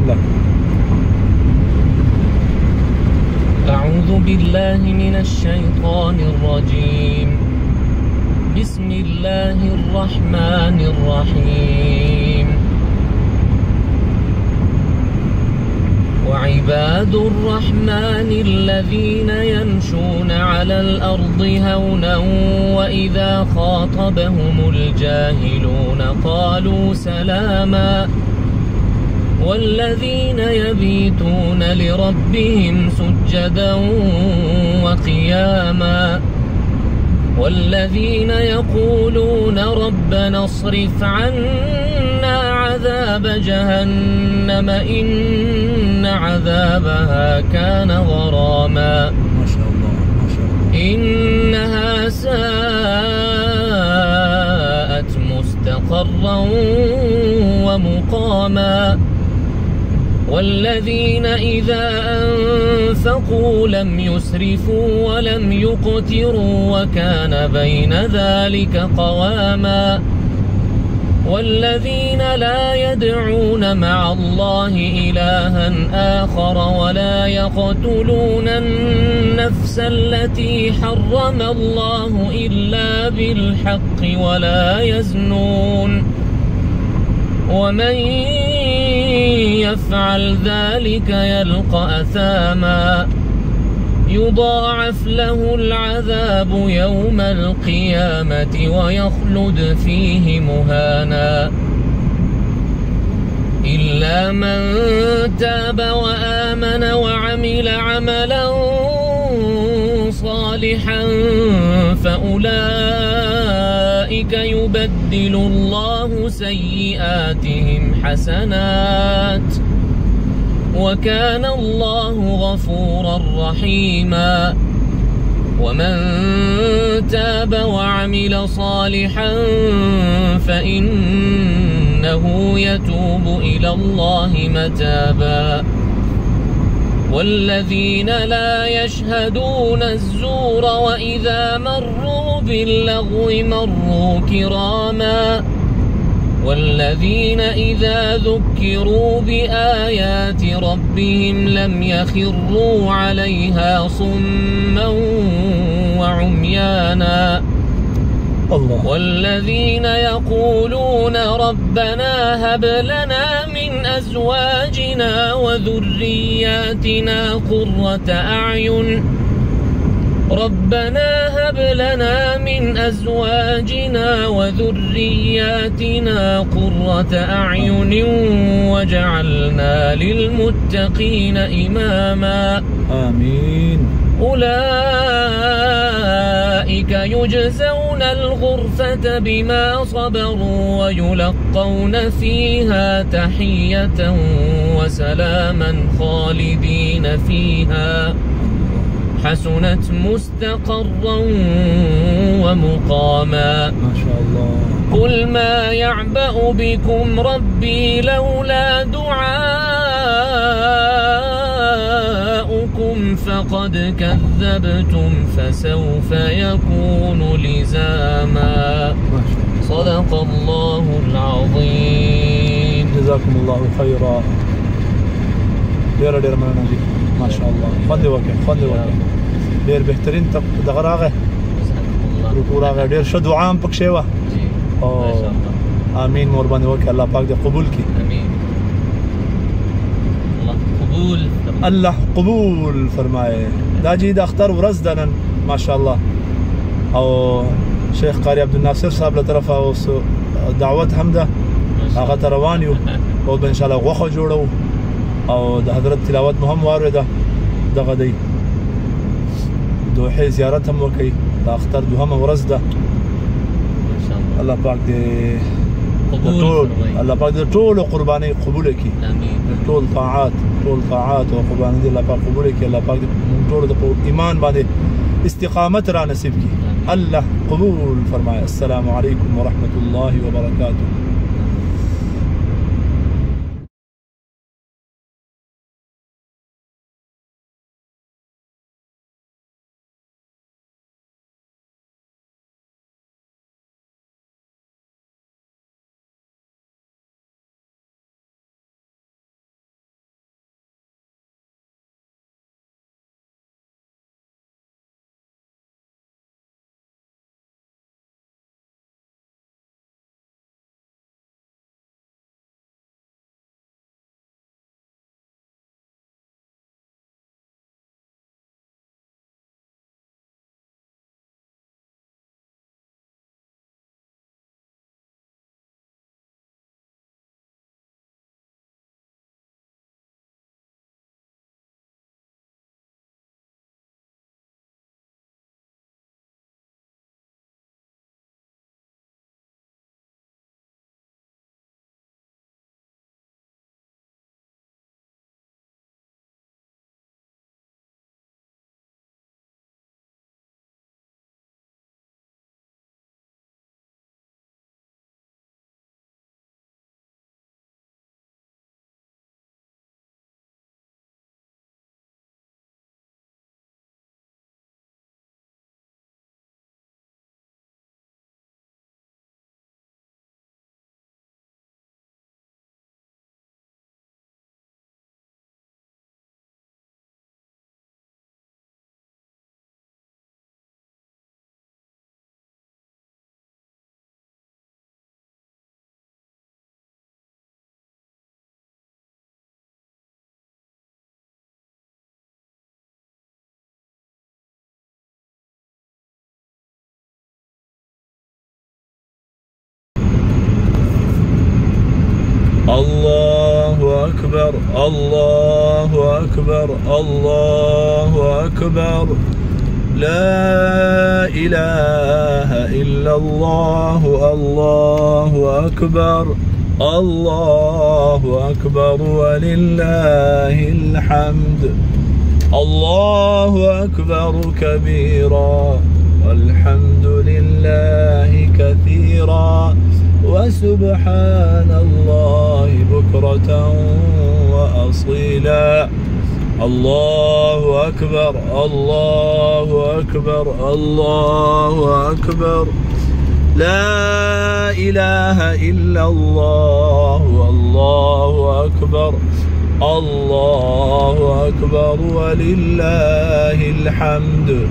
لك. أعوذ بالله من الشيطان الرجيم. بسم الله الرحمن الرحيم. وعباد الرحمن الذين يمشون على الأرض هونا وإذا خاطبهم الجاهلون قالوا سلاما والذين يبيتون لربهم سجدا وقياما والذين يقولون ربنا اصرف عنا عذاب جهنم إن عذابها كان غراما ما شاء الله ما شاء الله. إنها ساءت مستقرا ومقاما والذين إذا أنفقوا لم يسرفوا ولم يقتروا وكان بين ذلك قواما والذين لا يدعون مع الله إلها آخر ولا يقتلون النفس التي حرم الله إلا بالحق ولا يزنون ومن يفعل ذلك يلقى أثاما يضاعف له العذاب يوم القيامة ويخلد فيه مهانا إلا من تاب وآمن وعمل عملا صالحا فأولئك يبدل الله سيئاتهم حسنات وكان الله غفورا رحيما ومن تاب وعمل صالحا فإنه يتوب إلى الله متابا والذين لا يشهدون الزور وإذا مروا باللغو مروا كراما والذين إذا ذكروا بآيات ربهم لم يخروا عليها صما وعميانا الله. والذين يقولون ربنا هب لنا من أزواجنا وذرياتنا قرة أعين ربنا هب لنا من أزواجنا وذرياتنا قرة أعين وجعلنا للمتقين إماما آمين. أولئك يجزون الغرفة بما صبروا ويلقون فيها تحية وسلاما خالدين فيها حسنت مستقرا ومقاما ما شاء الله. قل ما يعبأ بكم ربي لولا دعاؤكم فقد كذبتم فسوف يكون لزاما. صدق الله العظيم. جزاكم الله خيرا. ډیر مننه دي. ما شاء الله. خوند وکړه. ډیر بهترین دغه راغی. رکوع راغی. ډیر ښه دعا هم پکښې وه. آمین. مور باندې وکړه. الله پاک دې قبول کړي. امين. الله قبول فرمایي. دا جی د اختر ورځ ده نن ما شاء الله او شیخ قاری عبدالناصر صاحب له طرفه اوس دعوت هم ده هغه ته روان یو او ان شاء الله غوښه جوړو او د حضرت تلاوت مو هم واورېده دغه دی دوحې زیارت هم وکړئ د اختر دوهمه ورځ ده الله پاک دې الله پاک دې ټول قرباني قبول کړي امين ټول طاعات او قرباني دې الله پاک قبول کړي الله پاک دې ټول د ایمان باندې استقامت را نصیب کړي الله قبول فرمایي السلام علیکم ورحمة الله وبرکاته الله أكبر الله أكبر الله أكبر لا إله إلا الله الله أكبر الله أكبر ولله الحمد الله أكبر كبيرا والحمد لله كثيرا وسبحان الله بكرة وأصيلا الله أكبر الله أكبر الله أكبر لا إله إلا الله الله أكبر الله أكبر ولله الحمد.